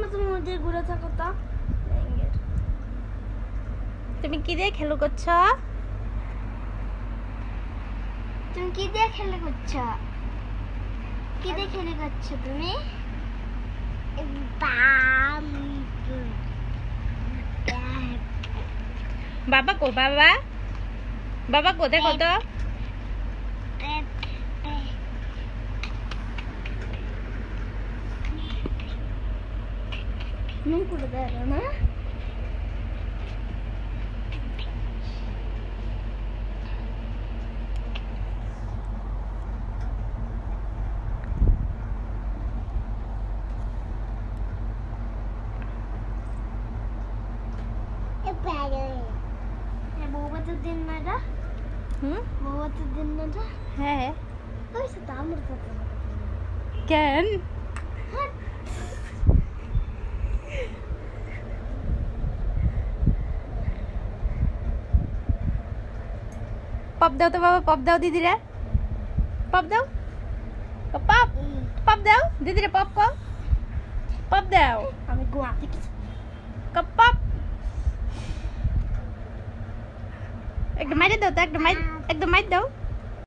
না তুমি ওদের ঘুরে থাকো তো। তুমি কি দিয়ে খেলা করছ? তুমি কি দিয়ে খেলা করছো? কি দিয়ে খেলা করছো তুমি? বাবা কো বাবা? বাবা কোথায় কত? নুন করে দেয় না? বৌবাতের দিন না এটা? বৌবাতের দিন না এটা? হ্যাঁ। ওই সাথে আমার সাথে কেন? পপ দাও তো বাবা, পপ দাও দিদিরা, পপ দাও, পপ পপ দাও দিদিরা, পপ কো পপ দাও। আমি ঘুমাতে কিছু পপ পপ একদম মাইরে দাও তো, একদম মাইর দাও।